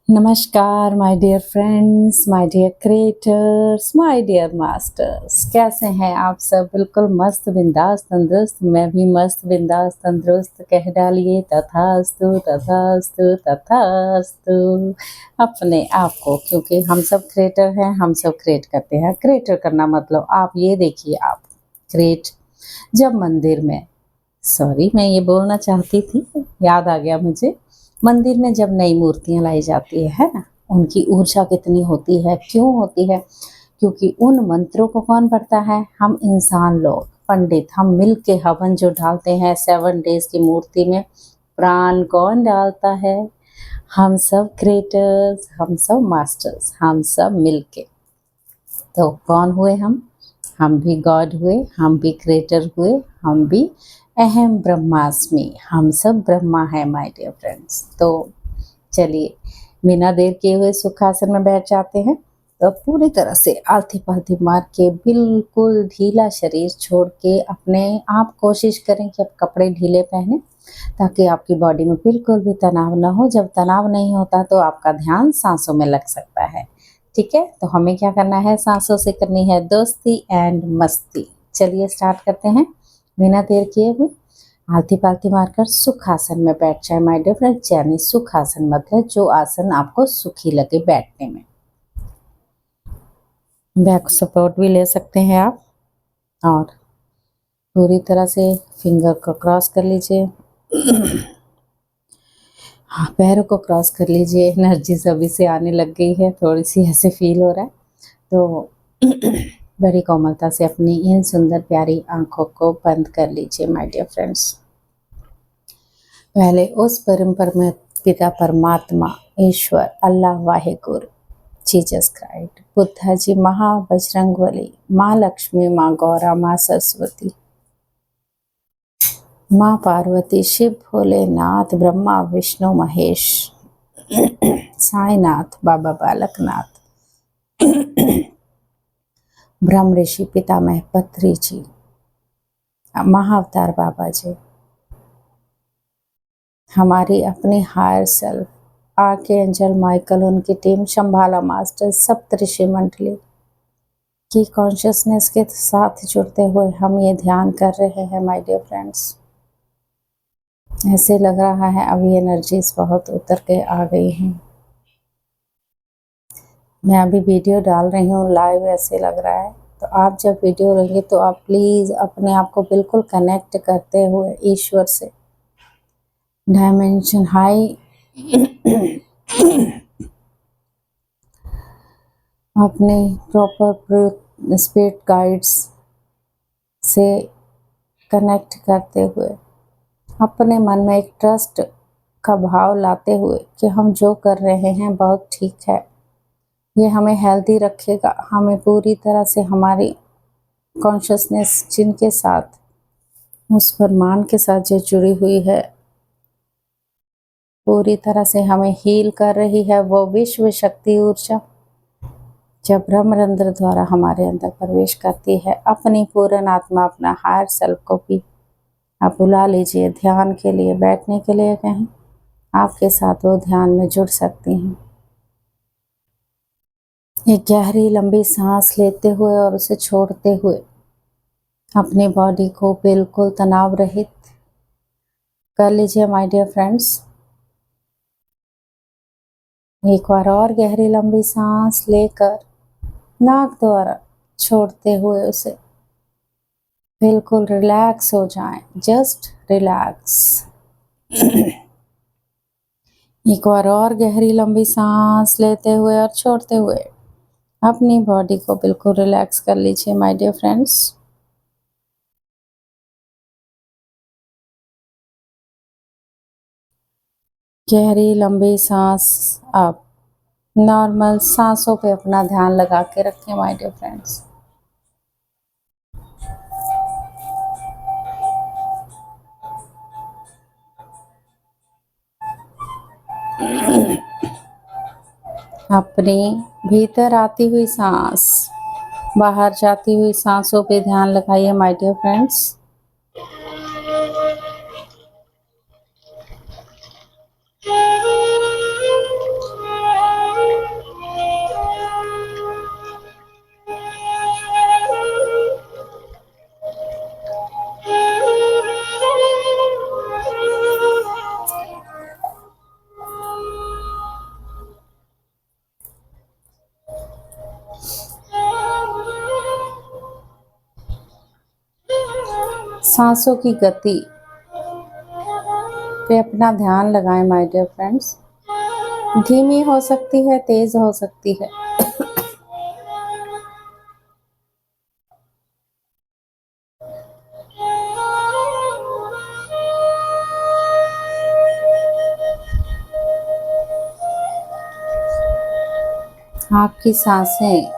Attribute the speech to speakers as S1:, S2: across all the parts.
S1: नमस्कार my dear friends, my dear creators, my dear masters. कैसे हैं आप सब? बिल्कुल मस्त बिंदास तंदुरुस्त। मैं भी मस्त बिंदास तंदुरुस्त। कह डालिए तथास्तु तथास्तु तथास्तु अपने आप को, क्योंकि हम सब क्रिएटर हैं, हम सब क्रिएट करते हैं। क्रिएटर करना मतलब आप ये देखिए, आप क्रिएट जब मंदिर में, सॉरी मैं ये बोलना चाहती थी, याद आ गया मुझे। मंदिर में जब नई मूर्तियां लाई जाती है ना, उनकी ऊर्जा कितनी होती है, क्यों होती है? क्योंकि उन मंत्रों को कौन पढ़ता है? हम इंसान लोग, पंडित। हम मिल के हवन जो डालते हैं 7 डेज की मूर्ति में, प्राण कौन डालता है? हम सब क्रिएटर्स, हम सब मास्टर्स, हम सब मिल के। तो कौन हुए हम भी गॉड हुए, हम भी क्रिएटर हुए, हम भी अहम ब्रह्मास्मि, हम सब ब्रह्मा है माय डियर फ्रेंड्स। तो चलिए बिना देर किए हुए सुखासन में बैठ जाते हैं। तो पूरी तरह से आलती पालती मार के बिल्कुल ढीला शरीर छोड़ के अपने आप कोशिश करें कि आप कपड़े ढीले पहने, ताकि आपकी बॉडी में बिल्कुल भी तनाव ना हो। जब तनाव नहीं होता तो आपका ध्यान सांसों में लग सकता है। ठीक है, तो हमें क्या करना है? सांसों से करनी है दोस्ती एंड मस्ती। चलिए स्टार्ट करते हैं बिना देर किए हुए। आलती पालती मारकर सुखासन में बैठ जाए माय डियर फ्रेंड्स। यानी सुखासन मतलब जो आसन आपको सुखी लगे बैठने में। बैक सपोर्ट भी ले सकते हैं आप, और पूरी तरह से फिंगर को क्रॉस कर लीजिए। हाँ, पैरों को क्रॉस कर लीजिए। एनर्जी सभी से आने लग गई है, थोड़ी सी ऐसे फील हो रहा है। तो बड़ी कोमलता से अपनी इन सुंदर प्यारी आंखों को बंद कर लीजिए माय डियर फ्रेंड्स। पहले उस परम पिता परमात्मा ईश्वर अल्लाह वाहेगुरु जीसस क्राइस्ट, बुद्धा जी, महा बजरंगबली, माँ लक्ष्मी, माँ गौरा, माँ सरस्वती, माँ पार्वती, शिव भोलेनाथ, ब्रह्मा विष्णु महेश, साईनाथ, बाबा बालकनाथ, ब्रह्म ऋषि पितामह पत्री जी, महाअवतार बाबा जी, हमारी अपनी हायर सेल्फ आर्कएंजल माइकल, उनकी टीम, शंभाला मास्टर, सप्तऋषि मंडली की कॉन्शियसनेस के साथ जुड़ते हुए हम ये ध्यान कर रहे हैं माय डियर फ्रेंड्स। ऐसे लग रहा है अभी एनर्जीज बहुत उतर के आ गई हैं। मैं अभी वीडियो डाल रही हूँ लाइव, ऐसे लग रहा है। तो आप जब वीडियो लेंगे तो आप प्लीज़ अपने आप को बिल्कुल कनेक्ट करते हुए ईश्वर से, डायमेंशन हाई अपने प्रॉपर स्पिरिट गाइड्स से कनेक्ट करते हुए, अपने मन में एक ट्रस्ट का भाव लाते हुए कि हम जो कर रहे हैं बहुत ठीक है, ये हमें हेल्दी रखेगा। हमें पूरी तरह से हमारी कॉन्शियसनेस जिनके साथ, उस ब्रह्मांड के साथ जो जुड़ी हुई है, पूरी तरह से हमें हील कर रही है। वो विश्व शक्ति ऊर्जा जब ब्रह्मरंध्र द्वारा हमारे अंदर प्रवेश करती है, अपनी पूर्ण आत्मा, अपना हायर सेल्फ को भी आप बुला लीजिए ध्यान के लिए, बैठने के लिए कहें, आपके साथ वो ध्यान में जुड़ सकती हैं। एक गहरी लंबी सांस लेते हुए और उसे छोड़ते हुए अपनी बॉडी को बिल्कुल तनाव रहित कर लीजिए माय डियर फ्रेंड्स। एक बार और गहरी लंबी सांस लेकर नाक द्वारा छोड़ते हुए उसे बिल्कुल रिलैक्स हो जाएं, जस्ट रिलैक्स। एक बार और गहरी लंबी सांस लेते हुए और छोड़ते हुए अपनी बॉडी को बिल्कुल रिलैक्स कर लीजिए माय डियर फ्रेंड्स। गहरी लंबी सांस आप नॉर्मल सांसों पे अपना ध्यान लगा के रखें माय डियर फ्रेंड्स। अपनी भीतर आती हुई सांस, बाहर जाती हुई सांसों पे ध्यान लगाइए माय डियर फ्रेंड्स। सांसों की गति पे अपना ध्यान लगाएं माय डियर फ्रेंड्स। धीमी हो सकती है, तेज हो सकती है। आपकी सांसें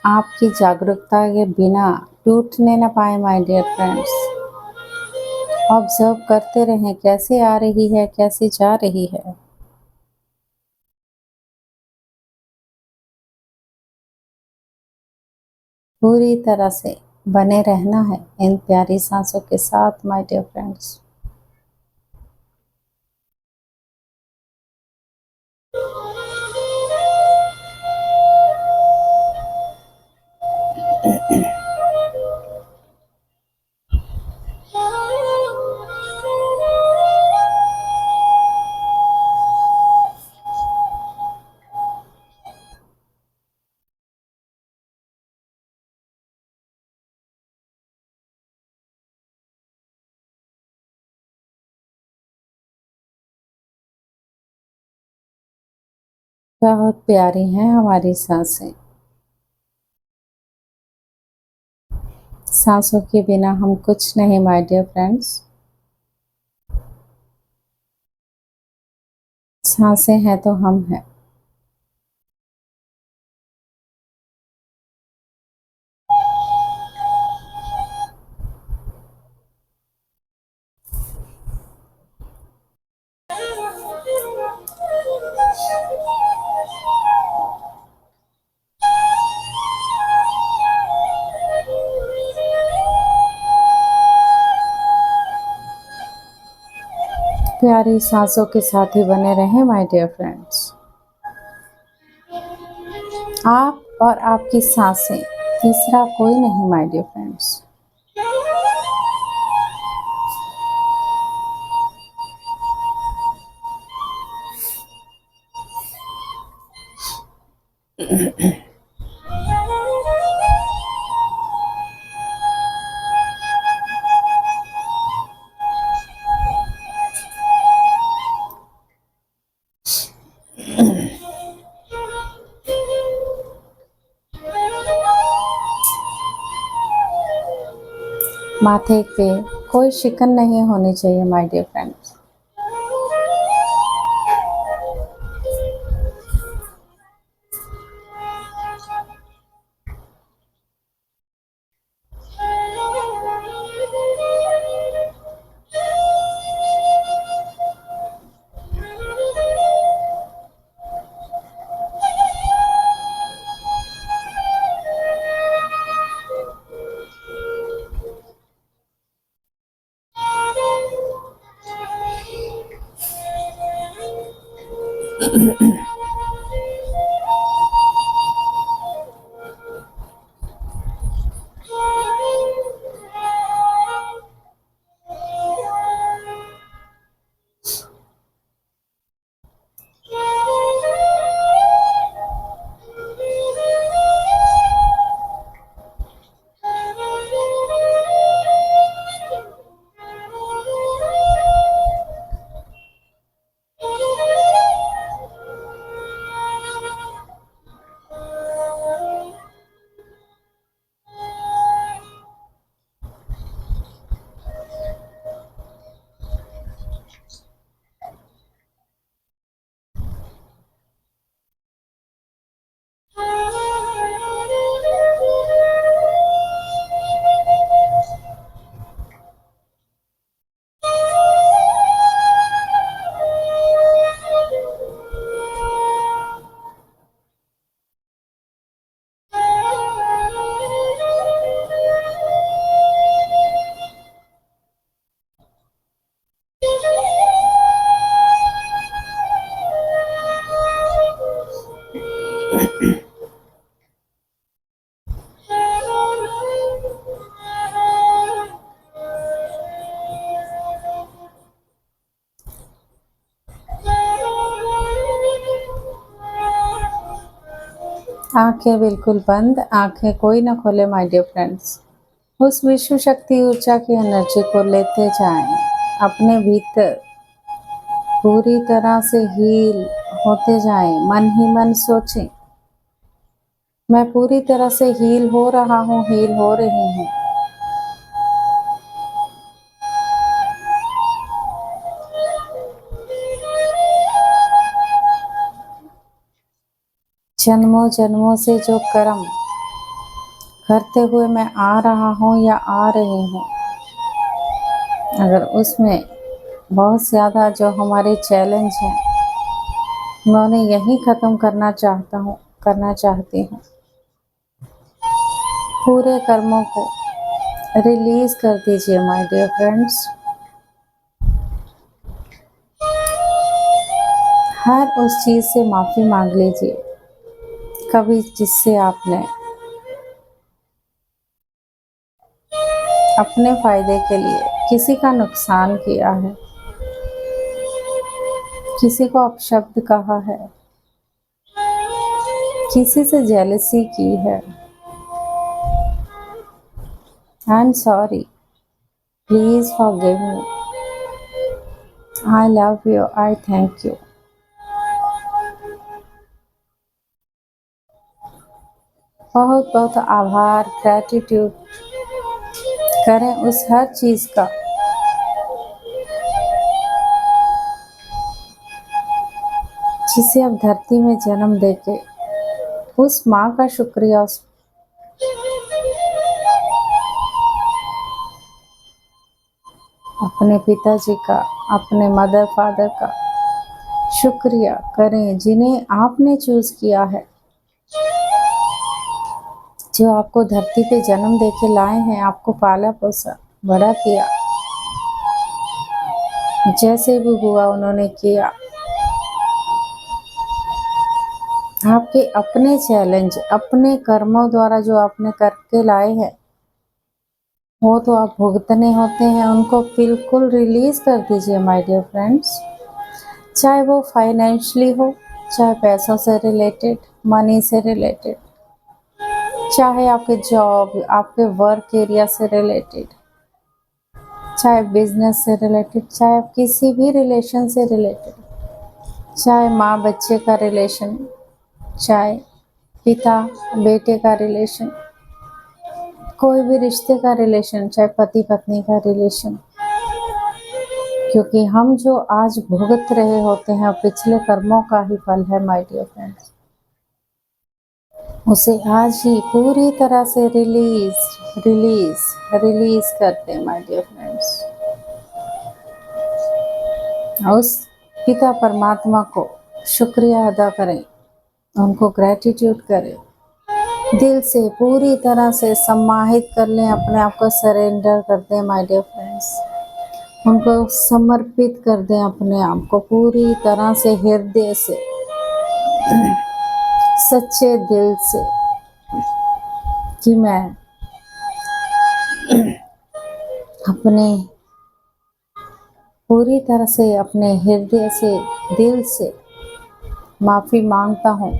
S1: आपकी जागरूकता के बिना टूटने न पाए माय डियर फ्रेंड्स। ऑब्जर्व करते रहें कैसे आ रही है, कैसे जा रही है। पूरी तरह से बने रहना है इन प्यारी सांसों के साथ माय डियर फ्रेंड्स। बहुत प्यारी हैं हमारी सांसें। सांसों के बिना हम कुछ नहीं माय डियर फ्रेंड्स। सांसें हैं तो हम हैं। प्यारी सांसों के साथ ही बने रहें माय डियर फ्रेंड्स। आप और आपकी सांसें, तीसरा कोई नहीं माय डियर फ्रेंड्स। माथे पे कोई शिकन नहीं होनी चाहिए माय डियर फ्रेंड्स। आंखें बिल्कुल बंद, आंखें कोई ना खोले माय डियर फ्रेंड्स। उस विश्व शक्ति ऊर्जा की एनर्जी को लेते जाएं अपने भीतर, पूरी तरह से हील होते जाएं। मन ही मन सोचें, मैं पूरी तरह से हील हो रहा हूँ, हील हो रही हूँ। जन्मों जन्मों से जो कर्म करते हुए मैं आ रहा हूँ या आ रही हूँ, अगर उसमें बहुत ज़्यादा जो हमारे चैलेंज हैं, मैं उन्हें यहीं ख़त्म करना चाहता हूँ, करना चाहती हूँ। पूरे कर्मों को रिलीज़ कर दीजिए माय डियर फ्रेंड्स। हर उस चीज़ से माफ़ी मांग लीजिए कभी जिससे आपने अपने फ़ायदे के लिए किसी का नुकसान किया है, किसी को अपशब्द कहा है, किसी से जेलसी की है। I am sorry, please forgive me, I love you, I thank you. बहुत बहुत आभार, ग्रैटिट्यूड करें उस हर चीज़ का जिसे अब धरती में जन्म देके, उस माँ का शुक्रिया, उस अपने पिताजी का, अपने मदर फादर का शुक्रिया करें जिन्हें आपने चूज़ किया है, जो आपको धरती पे जन्म देके लाए हैं, आपको पाला पोसा बड़ा किया, जैसे भी हुआ उन्होंने किया। आपके अपने चैलेंज, अपने कर्मों द्वारा जो आपने करके लाए हैं, वो तो आप भुगतने होते हैं, उनको बिल्कुल रिलीज़ कर दीजिए माय डियर फ्रेंड्स। चाहे वो फाइनेंशियली हो, चाहे पैसों से रिलेटेड, मनी से रिलेटेड, चाहे आपके जॉब, आपके वर्क एरिया से रिलेटेड, चाहे बिजनेस से रिलेटेड, चाहे किसी भी रिलेशन से रिलेटेड, चाहे माँ बच्चे का रिलेशन, चाहे पिता बेटे का रिलेशन, कोई भी रिश्ते का रिलेशन, चाहे पति पत्नी का रिलेशन, क्योंकि हम जो आज भुगत रहे होते हैं पिछले कर्मों का ही फल है माय डियर फ्रेंड्स। उसे आज ही पूरी तरह से रिलीज करते हैं माय डियर फ्रेंड्स। उस पिता परमात्मा को शुक्रिया अदा करें, उनको ग्रैटिट्यूड करें, दिल से पूरी तरह से सम्मानित कर लें, अपने आप को सरेंडर कर दें माय डियर फ्रेंड्स। उनको समर्पित कर दें अपने आप को पूरी तरह से, हृदय से, सच्चे दिल से, कि मैं अपने पूरी तरह से अपने हृदय से, दिल से माफ़ी मांगता हूँ।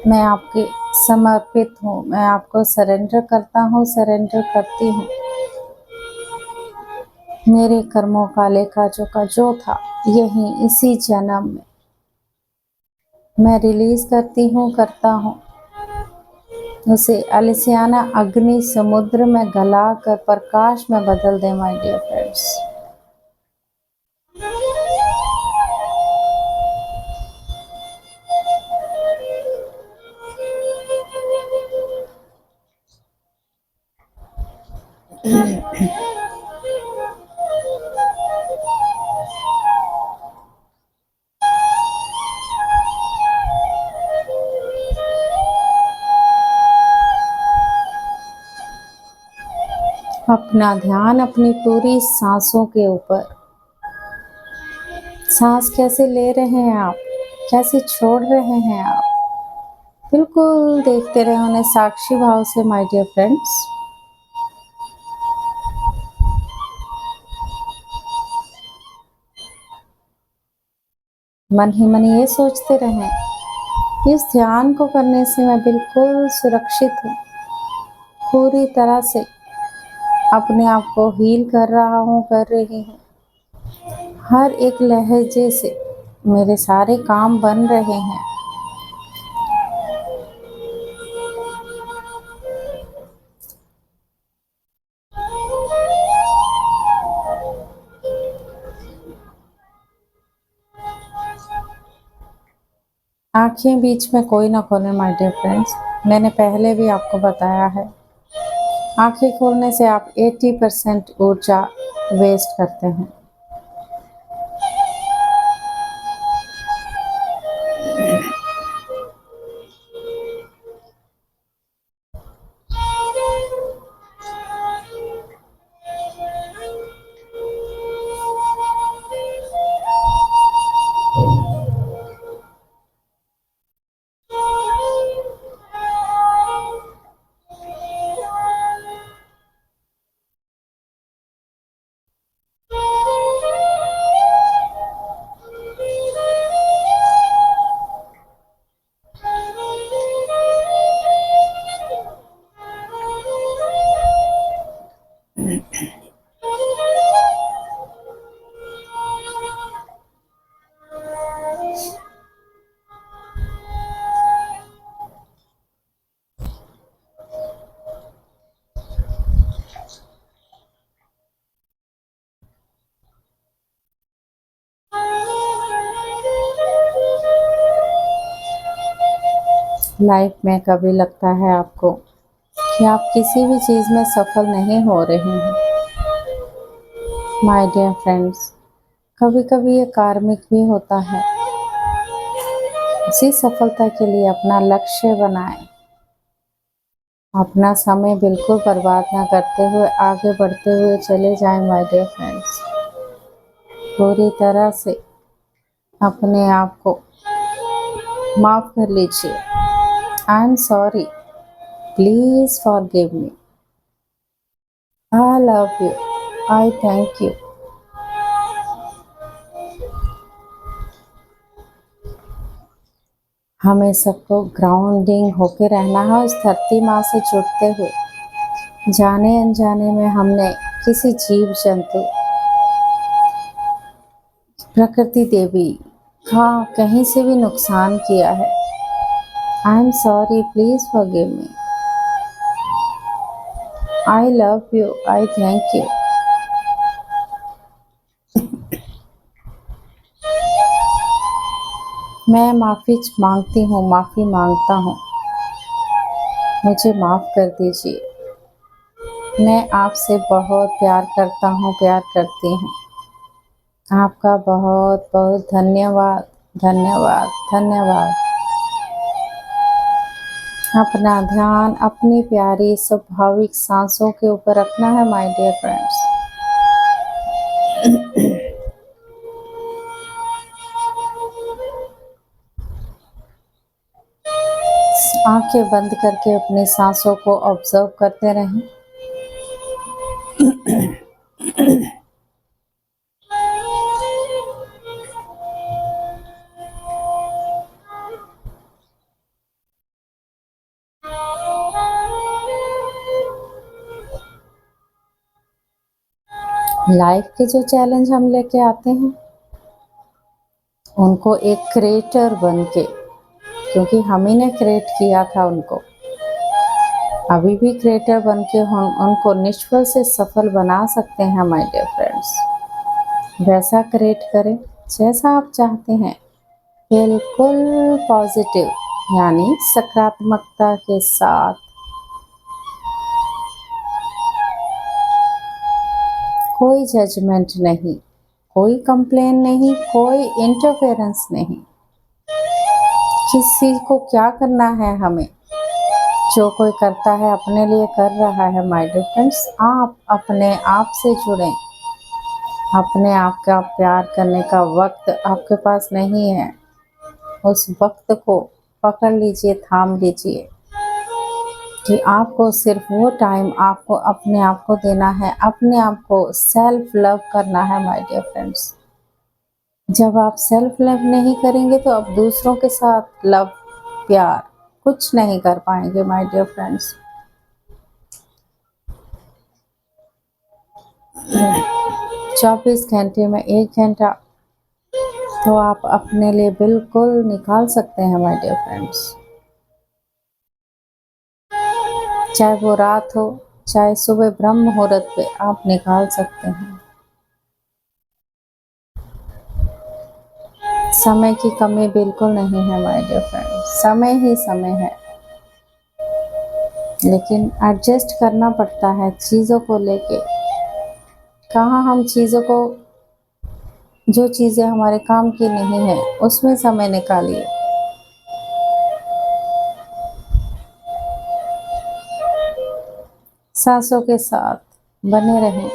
S1: मैं आपके समर्पित हूँ, मैं आपको सरेंडर करता हूँ, सरेंडर करती हूँ। मेरे कर्मों का लेखा जोखा जो था, यही इसी जन्म में मैं रिलीज़ करती हूँ, करता हूँ। उसे अलसियाना अग्नि समुद्र में गला कर प्रकाश में बदल दे माय डियर फ्रेंड्स। अपना ध्यान अपनी पूरी सांसों के ऊपर, सांस कैसे ले रहे हैं आप, कैसे छोड़ रहे हैं आप, बिल्कुल देखते रहे उन्हें साक्षी भाव से माय डियर फ्रेंड्स। मन ही मन ये सोचते रहें, इस ध्यान को करने से मैं बिल्कुल सुरक्षित हूँ, पूरी तरह से अपने आप को हील कर रहा हूँ, कर रही हूँ। हर एक लहजे से मेरे सारे काम बन रहे हैं। आँखें बीच में कोई ना खोले माय डियर फ्रेंड्स, मैंने पहले भी आपको बताया है। आँखें खोलने से आप 80% ऊर्जा वेस्ट करते हैं। लाइफ में कभी लगता है आपको कि आप किसी भी चीज़ में सफल नहीं हो रहे हैं माय डियर फ्रेंड्स, कभी कभी ये कार्मिक भी होता है। उसी सफलता के लिए अपना लक्ष्य बनाएं, अपना समय बिल्कुल बर्बाद ना करते हुए आगे बढ़ते हुए चले जाएं माय डियर फ्रेंड्स। पूरी तरह से अपने आप को माफ़ कर लीजिए। I am sorry, please forgive me, I love you, I thank you. हमें सबको ग्राउंडिंग होके रहना है उस धरती माँ से जुड़ते हुए। जाने अनजाने में हमने किसी जीव जंतु, प्रकृति देवी का कहीं से भी नुकसान किया है। I am sorry, please forgive me, I love you, I thank you. मैं माफ़ी मांगती हूँ, माफ़ी मांगता हूँ, मुझे माफ़ कर दीजिए। मैं आपसे बहुत प्यार करता हूँ, प्यार करती हूँ। आपका बहुत बहुत धन्यवाद, धन्यवाद, धन्यवाद। अपना ध्यान अपनी प्यारी स्वाभाविक सांसों के ऊपर रखना है माय डियर फ्रेंड्स। आंखें बंद करके अपनी सांसों को ऑब्जर्व करते रहें। लाइफ के जो चैलेंज हम लेके आते हैं उनको एक क्रिएटर बन के, क्योंकि हम ही ने क्रिएट किया था उनको, अभी भी क्रिएटर बन के हम उनको निष्फल से सफल बना सकते हैं माय डियर फ्रेंड्स। वैसा क्रिएट करें जैसा आप चाहते हैं, बिल्कुल पॉजिटिव यानी सकारात्मकता के साथ। कोई जजमेंट नहीं, कोई कंप्लेन नहीं, कोई इंटरफेरेंस नहीं। किसी को क्या करना है हमें, जो कोई करता है अपने लिए कर रहा है माय डियर फ्रेंड्स। आप अपने आप से जुड़ें। अपने आप का प्यार करने का वक्त आपके पास नहीं है, उस वक्त को पकड़ लीजिए, थाम लीजिए कि आपको सिर्फ वो टाइम आपको अपने आप को देना है, अपने आप को सेल्फ लव करना है माय डियर फ्रेंड्स। जब आप सेल्फ लव नहीं करेंगे तो आप दूसरों के साथ लव, प्यार कुछ नहीं कर पाएंगे माय डियर फ्रेंड्स। 24 घंटे में 1 घंटा तो आप अपने लिए बिल्कुल निकाल सकते हैं माय डियर फ्रेंड्स। चाहे वो रात हो, चाहे सुबह ब्रह्म मुहूर्त पे आप निकाल सकते हैं। समय की कमी बिल्कुल नहीं है माय डियर फ्रेंड्स, समय ही समय है, लेकिन एडजस्ट करना पड़ता है चीज़ों को लेके। कहाँ हम चीज़ों को, जो चीज़ें हमारे काम की नहीं है उसमें समय निकालिए। सांसों के साथ बने रहें।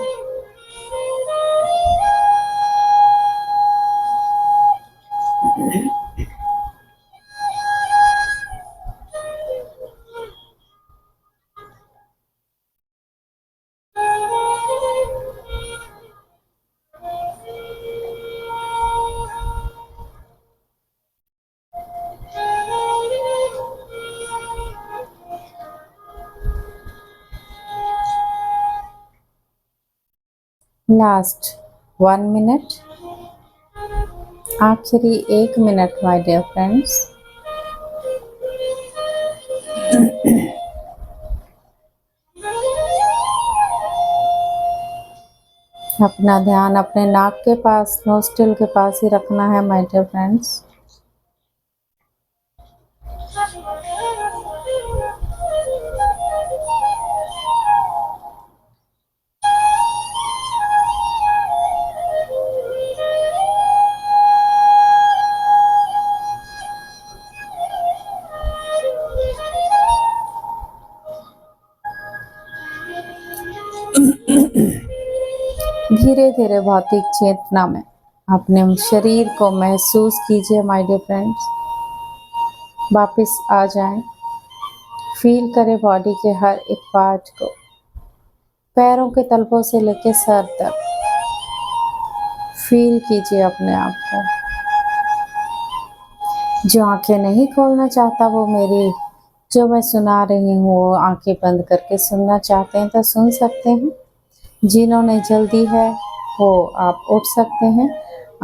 S1: लास्ट 1 मिनट, आखिरी 1 मिनट माय डियर फ्रेंड्स। अपना ध्यान अपने नाक के पास, नोस्ट्रिल के पास ही रखना है माय डियर फ्रेंड्स। धीरे धीरे भौतिक चेतना में अपने शरीर को महसूस कीजिए माय डियर फ्रेंड्स। वापस आ जाएं, फील करें बॉडी के हर एक पार्ट को, पैरों के तलवों से लेकर सर तक। फील कीजिए अपने आप को। जो आंखें नहीं खोलना चाहता वो मेरी जो मैं सुना रही हूँ वो आंखें बंद करके सुनना चाहते हैं तो सुन सकते हैं। जिन्होंने जल्दी है वो आप उठ सकते हैं।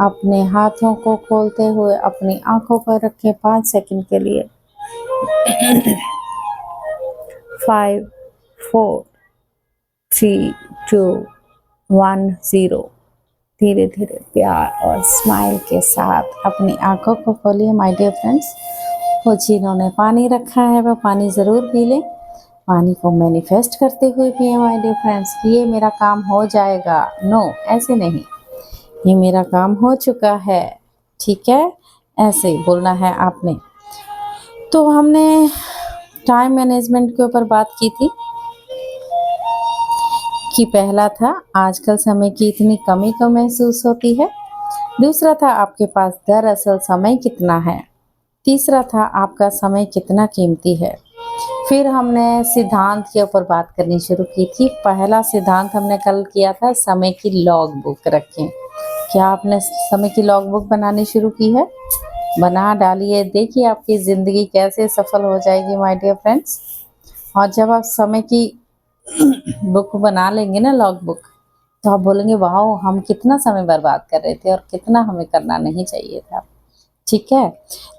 S1: अपने हाथों को खोलते हुए अपनी आंखों पर रखें 5 सेकंड के लिए। 5 4 3 2 1 0। धीरे धीरे प्यार और स्माइल के साथ अपनी आंखों को खोलिए माय डियर फ्रेंड्स। वो जिन्होंने पानी रखा है वह पानी ज़रूर पी लें। पानी को मैनिफेस्ट करते हुए पिए माय डियर फ्रेंड्स। ये मेरा काम हो जाएगा, नो ऐसे नहीं, ये मेरा काम हो चुका है, ठीक है, ऐसे ही बोलना है आपने। तो हमने टाइम मैनेजमेंट के ऊपर बात की थी कि पहला था आजकल समय की इतनी कमी क्यों महसूस होती है। दूसरा था आपके पास दरअसल समय कितना है। तीसरा था आपका समय कितना कीमती है। फिर हमने सिद्धांत के ऊपर बात करनी शुरू की थी। पहला सिद्धांत हमने कल किया था, समय की लॉग बुक रखें। क्या आपने समय की लॉग बुक बनानी शुरू की है? बना डालिए, देखिए आपकी ज़िंदगी कैसे सफल हो जाएगी माय डियर फ्रेंड्स। और जब आप समय की बुक बना लेंगे ना, लॉग बुक, तो आप बोलेंगे वाह हम कितना समय बर्बाद कर रहे थे और कितना हमें करना नहीं चाहिए था, ठीक है।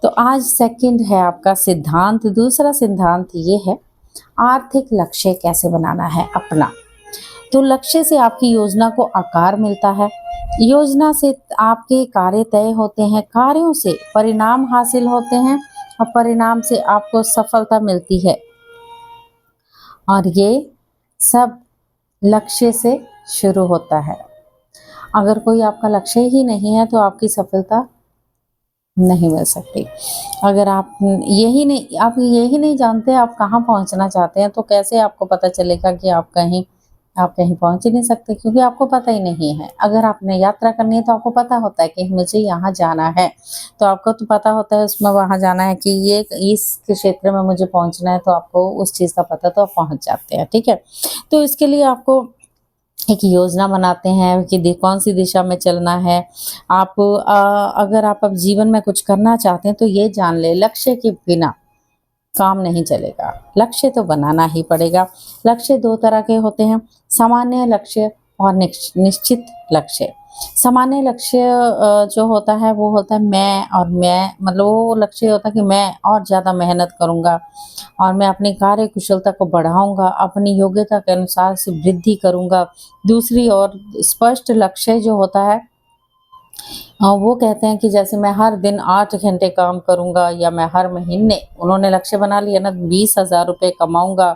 S1: तो आज सेकंड है आपका सिद्धांत। दूसरा सिद्धांत ये है, आर्थिक लक्ष्य कैसे बनाना है अपना। तो लक्ष्य से आपकी योजना को आकार मिलता है, योजना से आपके कार्य तय होते हैं, कार्यों से परिणाम हासिल होते हैं और परिणाम से आपको सफलता मिलती है। और ये सब लक्ष्य से शुरू होता है। अगर कोई आपका लक्ष्य ही नहीं है तो आपकी सफलता नहीं मिल सकती। अगर आप यही नहीं जानते आप कहाँ पहुँचना चाहते हैं तो कैसे आपको पता चलेगा कि आप कहीं पहुँच ही नहीं सकते, क्योंकि आपको पता ही नहीं है। अगर आपने यात्रा करनी है तो आपको पता होता है कि मुझे यहाँ जाना है, तो आपको तो पता होता है उसमें वहाँ जाना है कि ये इस क्षेत्र में मुझे पहुँचना है, तो आपको उस चीज़ का पता, तो आप पहुँच जाते हैं, ठीक है। तो इसके लिए आपको एक योजना बनाते हैं कि कौन सी दिशा में चलना है। आप अगर आप अब जीवन में कुछ करना चाहते हैं तो ये जान ले, लक्ष्य के बिना काम नहीं चलेगा, लक्ष्य तो बनाना ही पड़ेगा। लक्ष्य 2 तरह के होते हैं, सामान्य लक्ष्य और निश्चित लक्ष्य। सामान्य लक्ष्य जो होता है वो होता है मैं मतलब वो लक्ष्य होता है कि मैं और ज़्यादा मेहनत करूँगा और मैं अपनी कार्य कुशलता को बढ़ाऊँगा, अपनी योग्यता के अनुसार से वृद्धि करूँगा। दूसरी ओर स्पष्ट लक्ष्य जो होता है वो कहते हैं कि जैसे मैं हर दिन 8 घंटे काम करूँगा या मैं हर महीने उन्होंने लक्ष्य बना लिया ना 20,000 रुपए कमाऊँगा,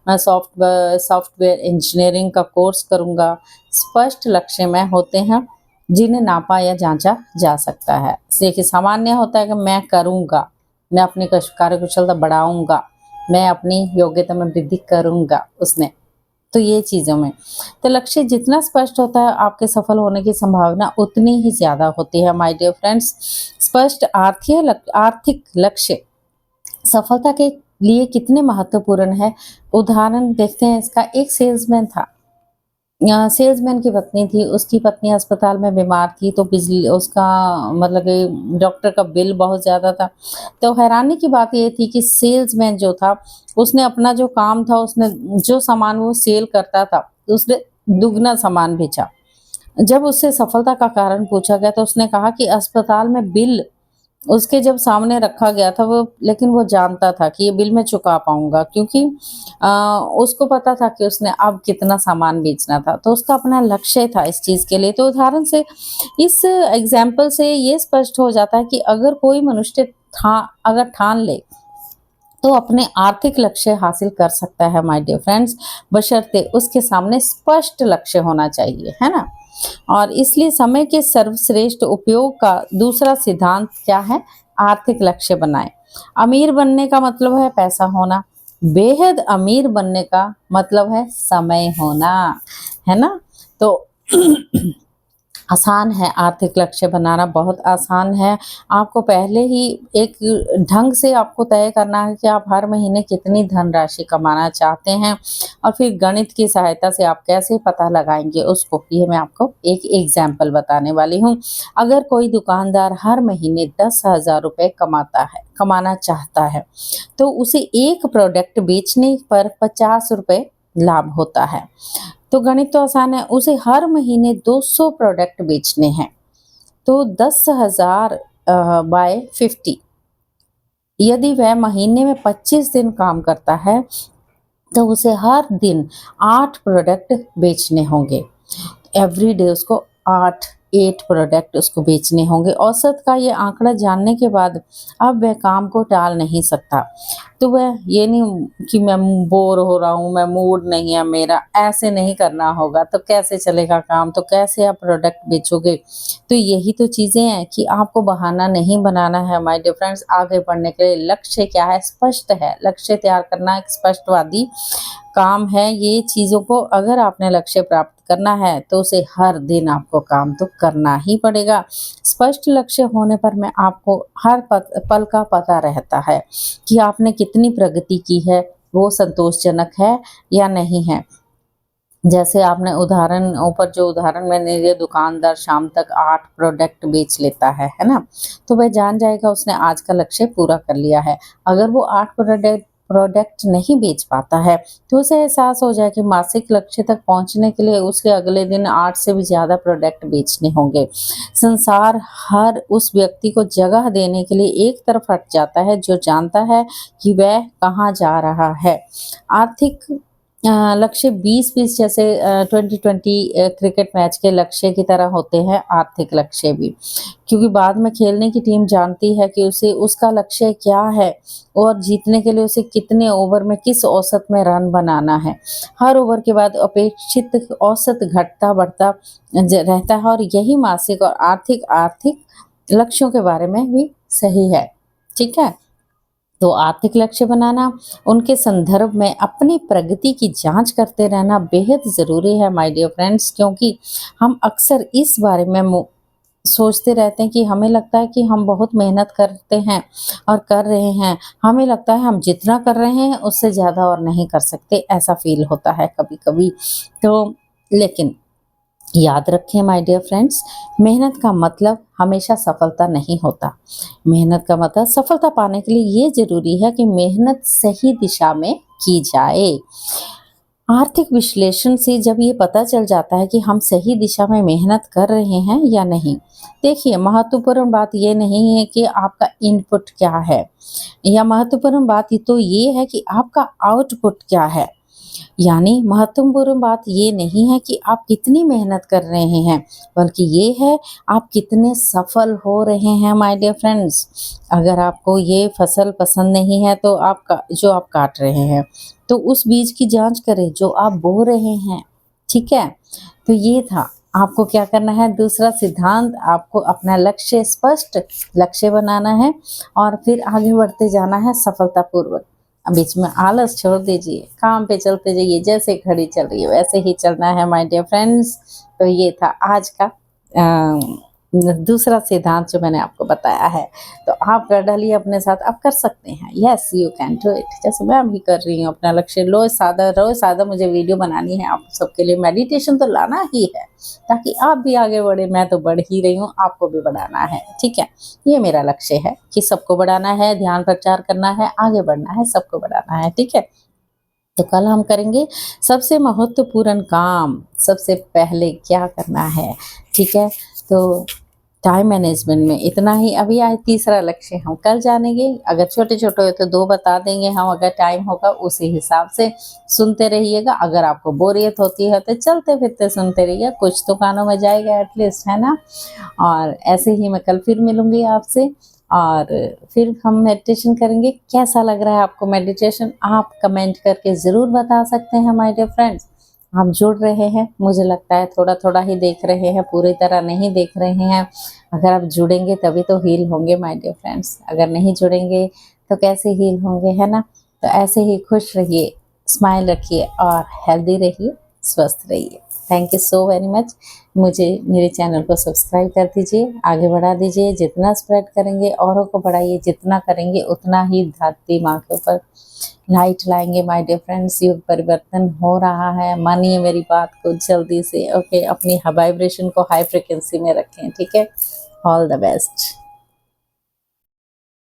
S1: मैं सॉफ्टवेयर इंजीनियरिंग का कोर्स करूँगा। स्पष्ट लक्ष्य में होते हैं जिन्हें नापा या जाँचा जा सकता है। देखिए सामान्य होता है कि मैं करूँगा, मैं अपनी कार्यकुशलता बढ़ाऊँगा, मैं अपनी योग्यता में वृद्धि करूँगा उसमें। तो ये चीज़ों में। तो लक्ष्य जितना स्पष्ट होता है आपके सफल होने की संभावना उतनी ही ज़्यादा होती है माय डियर फ्रेंड्स। स्पष्ट आर्थिक लक्ष्य सफलता के लिए कितने महत्वपूर्ण है। उदाहरण देखते हैं इसका। एक सेल्समैन था, सेल्समैन की पत्नी थी, उसकी पत्नी अस्पताल में बीमार थी तो बिजली उसका मतलब कि डॉक्टर का बिल बहुत ज़्यादा था। तो हैरानी की बात ये थी कि सेल्समैन जो था उसने अपना जो काम था उसने जो सामान वो सेल करता था उसने दुगना सामान बेचा। जब उससे सफलता का कारण पूछा गया तो उसने कहा कि अस्पताल में बिल उसके जब सामने रखा गया था वो, लेकिन वो जानता था कि ये बिल मैं चुका पाऊँगा क्योंकि उसको पता था कि उसने अब कितना सामान बेचना था। तो उसका अपना लक्ष्य था इस चीज़ के लिए। तो उदाहरण से इस एग्ज़ाम्पल से ये स्पष्ट हो जाता है कि अगर कोई मनुष्य अगर ठान ले तो अपने आर्थिक लक्ष्य हासिल कर सकता है माय डियर फ्रेंड्स, बशर्ते उसके सामने स्पष्ट लक्ष्य होना चाहिए, है ना? और इसलिए समय के सर्वश्रेष्ठ उपयोग का दूसरा सिद्धांत क्या है? आर्थिक लक्ष्य बनाएं। अमीर बनने का मतलब है पैसा होना, बेहद अमीर बनने का मतलब है समय होना, है ना? तो आसान है आर्थिक लक्ष्य बनाना, बहुत आसान है। आपको पहले ही एक ढंग से आपको तय करना है कि आप हर महीने कितनी धनराशि कमाना चाहते हैं और फिर गणित की सहायता से आप कैसे पता लगाएँगे उसको, ये मैं आपको एक एग्ज़ाम्पल बताने वाली हूँ। अगर कोई दुकानदार हर महीने 10,000 रुपए कमाना चाहता है, तो उसे एक प्रोडक्ट बेचने पर 50 रुपए लाभ होता है। तो गणित तो आसान है, उसे हर महीने 200 प्रोडक्ट बेचने हैं, तो 10,000 बाय 50। यदि वह महीने में 25 दिन काम करता है, तो उसे हर दिन 8 प्रोडक्ट बेचने होंगे। एवरीडे उसको 8 प्रोडक्ट उसको बेचने होंगे। औसत का ये आंकड़ा जानने के बाद अब वह काम को टाल नहीं सकता। तो वह ये नहीं कि मैं बोर हो रहा हूँ, मैं मूड नहीं है मेरा, ऐसे नहीं करना होगा। तो कैसे चलेगा काम? तो कैसे आप प्रोडक्ट बेचोगे? तो यही तो चीज़ें हैं कि आपको बहाना नहीं बनाना है माय डियर फ्रेंड्स आगे बढ़ने के लिए। लक्ष्य क्या है? स्पष्ट है। लक्ष्य तैयार करना एक स्पष्टवादी काम है। ये चीज़ों को अगर आपने लक्ष्य प्राप्त करना है तो उसे हर दिन आपको काम तो करना ही पड़ेगा। स्पष्ट लक्ष्य होने पर मैं आपको हर पल का पता रहता है कि आपने कितनी प्रगति की है, वो संतोषजनक है या नहीं है। जैसे आपने ऊपर जो उदाहरण मैंने दिया, दुकानदार शाम तक 8 प्रोडक्ट बेच लेता है ना? तो वह जान जाएगा उसने आज का लक्ष्य पूरा कर लिया है। अगर वो 8 प्रोडक्ट नहीं बेच पाता है, तो उसे एहसास हो जाए कि मासिक लक्ष्य तक पहुँचने के लिए उसके अगले दिन 8 से भी ज़्यादा प्रोडक्ट बेचने होंगे। संसार हर उस व्यक्ति को जगह देने के लिए एक तरफ हट जाता है जो जानता है कि वह कहाँ जा रहा है। आर्थिक लक्ष्य 20-20 जैसे 20-20 क्रिकेट मैच के लक्ष्य की तरह होते हैं आर्थिक लक्ष्य भी। क्योंकि बाद में खेलने की टीम जानती है कि उसे उसका लक्ष्य क्या है और जीतने के लिए उसे कितने ओवर में किस औसत में रन बनाना है। हर ओवर के बाद अपेक्षित औसत घटता-बढ़ता रहता है और यही मासिक और आर्थिक लक्ष्यों के बारे में भी सही है। ठीक है? तो आर्थिक लक्ष्य बनाना, उनके संदर्भ में अपनी प्रगति की जांच करते रहना बेहद ज़रूरी है माय डियर फ्रेंड्स, क्योंकि हम अक्सर इस बारे में सोचते रहते हैं कि हमें लगता है कि हम बहुत मेहनत करते हैं और कर रहे हैं। हमें लगता है हम जितना कर रहे हैं उससे ज़्यादा और नहीं कर सकते, ऐसा फ़ील होता है कभी-कभी। तो लेकिन याद रखें माय डियर फ्रेंड्स, मेहनत का मतलब हमेशा सफलता नहीं होता। मेहनत का मतलब सफलता पाने के लिए ये ज़रूरी है कि मेहनत सही दिशा में की जाए। आर्थिक विश्लेषण से जब ये पता चल जाता है कि हम सही दिशा में मेहनत कर रहे हैं या नहीं। देखिए, महत्वपूर्ण बात ये नहीं है कि आपका इनपुट क्या है, या महत्वपूर्ण बात तो ये है कि आपका आउटपुट क्या है। यानी महत्वपूर्ण बात ये नहीं है कि आप कितनी मेहनत कर रहे हैं, बल्कि ये है आप कितने सफल हो रहे हैं माय डियर फ्रेंड्स। अगर आपको ये फसल पसंद नहीं है तो जो आप काट रहे हैं, तो उस बीज की जांच करें जो आप बो रहे हैं। ठीक है, तो ये था। आपको क्या करना है, दूसरा सिद्धांत, आपको अपना लक्ष्य स्पष्ट लक्ष्य बनाना है और फिर आगे बढ़ते जाना है सफलतापूर्वक। बीच में आलस छोड़ दीजिए, काम पे चलते जाइए, जैसे घड़ी चल रही है वैसे ही चलना है माय डियर फ्रेंड्स। तो ये था आज का दूसरा सिद्धांत जो मैंने आपको बताया है। तो आप कर डालिए अपने साथ, आप कर सकते हैं। Yes, you can do it. जैसे मैं भी कर रही हूँ, अपना लक्ष्य रोज सादा मुझे वीडियो बनानी है आप सबके लिए। मेडिटेशन तो लाना ही है ताकि आप भी आगे बढ़े। मैं तो बढ़ ही रही हूँ, आपको भी बढ़ाना है। ठीक है, ये मेरा लक्ष्य है कि सबको बढ़ाना है, ध्यान प्रचार करना है, आगे बढ़ना है, सबको बढ़ाना है। ठीक है, तो कल हम करेंगे सबसे महत्वपूर्ण काम सबसे पहले क्या करना है। ठीक है, तो टाइम मैनेजमेंट में इतना ही। अभी आज तीसरा लक्ष्य हम कल जानेंगे। अगर छोटे छोटे हो तो 2 बता देंगे हम, अगर टाइम होगा उसी हिसाब से सुनते रहिएगा। अगर आपको बोरियत होती है तो चलते फिरते सुनते रहिए, कुछ तो कानों में जाएगा एटलीस्ट, है ना। और ऐसे ही मैं कल फिर मिलूंगी आपसे और फिर हम मेडिटेशन करेंगे। कैसा लग रहा है आपको मेडिटेशन, आप कमेंट करके ज़रूर बता सकते हैं माय डियर फ्रेंड्स। आप जुड़ रहे हैं, मुझे लगता है थोड़ा थोड़ा ही देख रहे हैं, पूरी तरह नहीं देख रहे हैं। अगर आप जुड़ेंगे तभी तो हील होंगे माय डियर फ्रेंड्स। अगर नहीं जुड़ेंगे तो कैसे हील होंगे, है ना। तो ऐसे ही खुश रहिए, स्माइल रखिए और हेल्दी रहिए, स्वस्थ रहिए। Thank you so very much. मुझे मेरे चैनल को सब्सक्राइब कर दीजिए, आगे बढ़ा दीजिए। जितना स्प्रेड करेंगे औरों को बढ़ाइए, जितना करेंगे उतना ही धरती माँ के ऊपर लाइट लाएंगे माय डियर फ्रेंड्स। युग परिवर्तन हो रहा है, मानिए मेरी बात को जल्दी से। ओके, अपनी वाइब्रेशन को हाई फ्रिक्वेंसी में रखें। ठीक है, ऑल द बेस्ट।